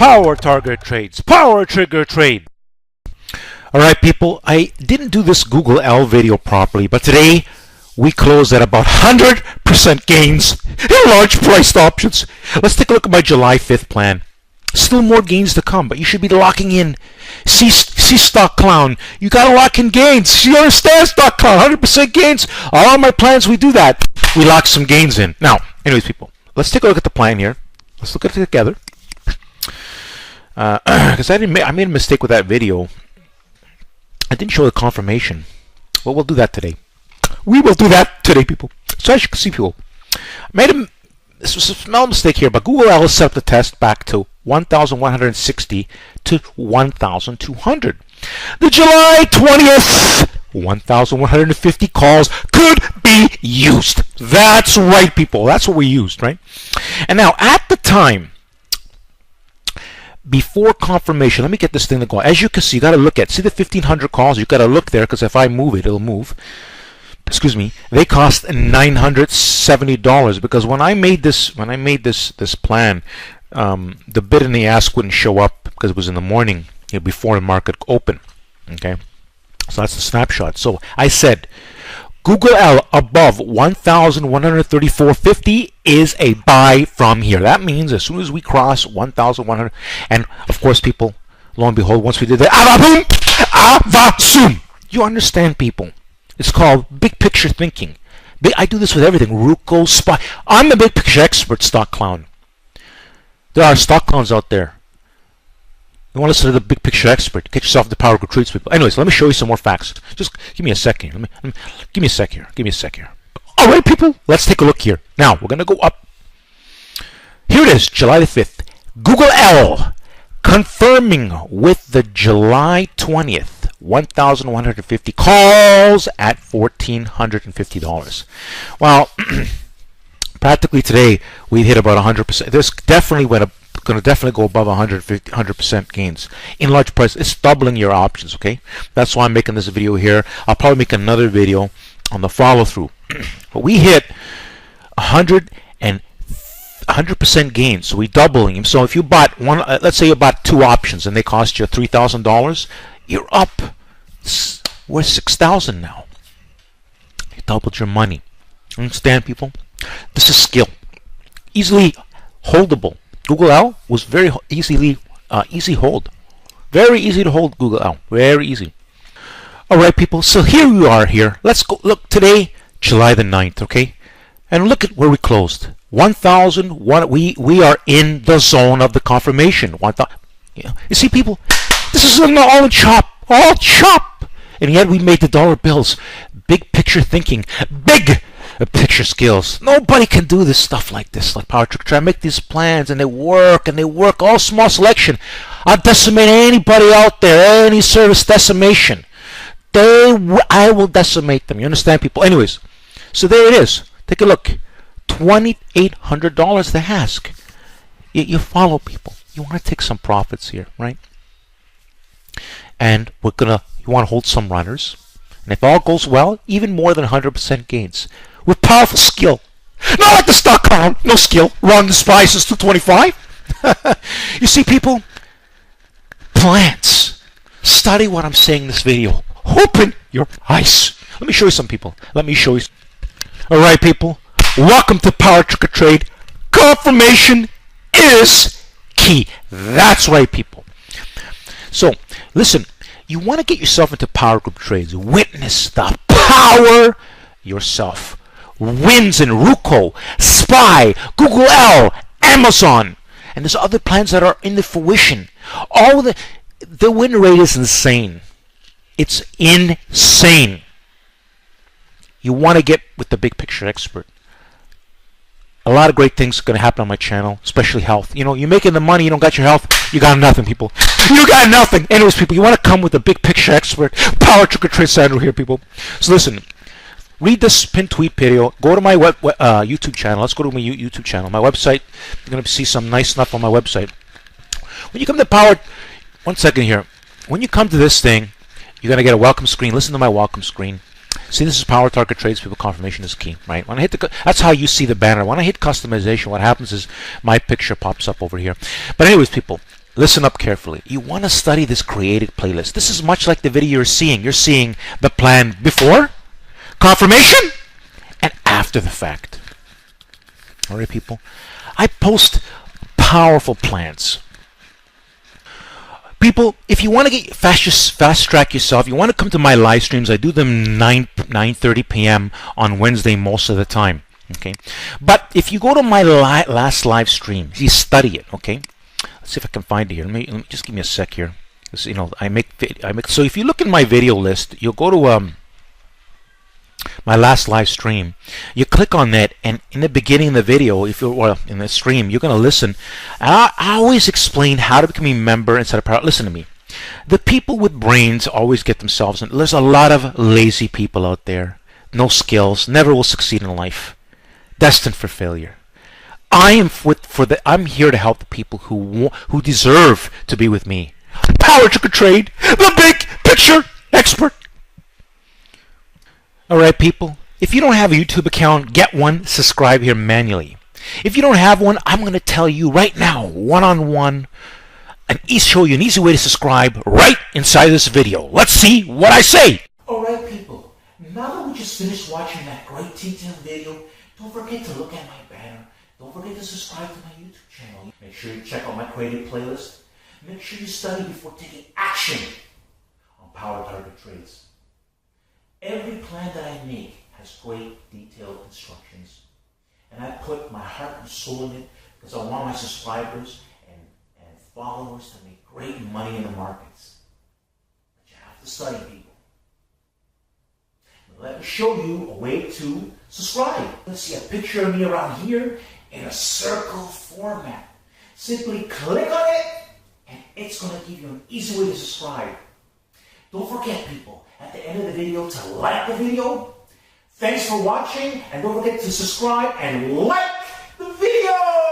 Power target trades, power trigger trade. Alright people, I didn't do this Google L video properly, but today we closed at about 100% gains in large priced options. Let's take a look at my July 5th plan. Still more gains to come, but you should be locking in. See Stock Clown, you gotta lock in gains. You understand, Stock Clown? 100% gains. All my plans, we do that. We lock some gains in. Now, anyways people, let's take a look at the plan here. Let's look at it together. Because I made a mistake with that video. I didn't show the confirmation. Well, we'll do that today. We will do that today, people. So as you can see, people, this was a small mistake here, but Google L set up the test back to 1,160 to 1,200. The July 20th 1,150 calls could be used. That's right, people. That's what we used, right? And now, at the time, before confirmation, let me get this thing to go. As you can see, you got to look at, see the 1,500 calls? You got to look there, because if I move it, it'll move. Excuse me. They cost $970, because when I made this plan, the bid and the ask wouldn't show up because it was in the morning, before the market opened. Okay, so that's the snapshot. So I said Google L above 1,134.50 is a buy from here. That means as soon as we cross 1,100, and of course, people, lo and behold, once we did that, avaboom, avasum. You understand, people? It's called big picture thinking. I do this with everything. Ruko, SPY. I'm the big picture expert, Stock Clown. There are stock clowns out there. You want to listen to the big picture expert? Get yourself the PowerGroupTrades, people. Anyways, let me show you some more facts. Just give me a second. Give me a sec here. Give me a sec here. All right, people. Let's take a look here. Now we're gonna go up. Here it is, July the 5th. Google L confirming with the July 20th 1,150 calls at $1,450. Well, practically today we hit about 100%. This definitely went up. Going to definitely go above 100% gains in large price. It's doubling your options. Okay, that's why I'm making this video here. I'll probably make another video on the follow through. But we hit 100% gains, so we doubling them. So if you bought one, let's say you bought two options and they cost you $3,000, you're up. We're $6,000 now. You doubled your money. Understand, people? This is skill, easily holdable. Google L was very easy hold. Very easy to hold Google L. Very easy. Alright, people, so here we are here. Let's go look today, July the 9th, okay? And look at where we closed. 1,001. We are in the zone of the confirmation. 1,000. Yeah. You see, people, this is all chop. All chop. And yet we made the dollar bills. Big picture thinking. Big picture skills. Nobody can do this stuff like this, like Power Trick. Try to make these plans and they work, all small selection. I'll decimate anybody out there, any service decimation. I will decimate them. You understand, people? Anyways, so there it is. Take a look. $2,800 the ask. You follow, people. You want to take some profits here, right? And you want to hold some runners. And if all goes well, even more than 100% gains. With powerful skill. Not like the stock clown. No skill. Run the SPY since 225. You see, people? Plans. Study what I'm saying in this video. Open your eyes. Let me show you some, people. Let me show you. Alright, people. Welcome to Power Trick or Trade. Confirmation is key. That's right, people. So, listen. You want to get yourself into PowerGroupTrades. Witness the power yourself. Wins in Ruko, SPY, Google L, Amazon, and there's other plans that are in the fruition. All the win rate is insane. It's insane. You want to get with the big picture expert. A lot of great things are going to happen on my channel, especially health. You know, you're making the money, you don't got your health, you got nothing, people. You got nothing. Anyways, people, you want to come with the big picture expert. Power Trick or Trade Sandro here, people. So listen, read this pin tweet video. Go to my YouTube channel. Let's go to my YouTube channel. My website, you're going to see some nice stuff on my website. When you come to Power, one second here. When you come to this thing, you're going to get a welcome screen. Listen to my welcome screen. See, this is Power Target Trades. People, confirmation is key, right? When I hit that's how you see the banner. When I hit customization, what happens is my picture pops up over here. But anyways, people, listen up carefully. You want to study this created playlist. This is much like the video you're seeing. You're seeing the plan before, confirmation, and after the fact. All right, people. I post powerful plans. People, if you want to get fast track yourself, you want to come to my live streams. I do them 9:30 p.m. on Wednesday most of the time. Okay, but if you go to my last live stream, you study it. Okay, let's see if I can find it here. Let me just give me a sec here. You know, I make. So if you look in my video list, you'll go to my last live stream. You click on that, and in the beginning of the video, in the stream, you're going to listen. And I always explain how to become a member inside of PowerGroup. Listen to me. The people with brains always get themselves in. There's a lot of lazy people out there, no skills, never will succeed in life, destined for failure. I'm here to help the people who deserve to be with me. PowerGroupTrades, the big picture expert. Alright, people, if you don't have a YouTube account, get one, subscribe here manually. If you don't have one, I'm going to tell you right now, one-on-one, and show you an easy way to subscribe right inside this video. Let's see what I say. Alright, people, now that we just finished watching that great detailed video, don't forget to look at my banner. Don't forget to subscribe to my YouTube channel. Make sure you check out my creative playlist. Make sure you study before taking action on PowerGroupTrades. Every plan that I make has great detailed instructions. And I put my heart and soul in it because I want my subscribers and followers to make great money in the markets. But you have to study, people. Now let me show you a way to subscribe. Let's see a picture of me around here in a circle format. Simply click on it and it's going to give you an easy way to subscribe. Don't forget, people, at the end of the video to like the video. Thanks for watching, and don't forget to subscribe and like the video!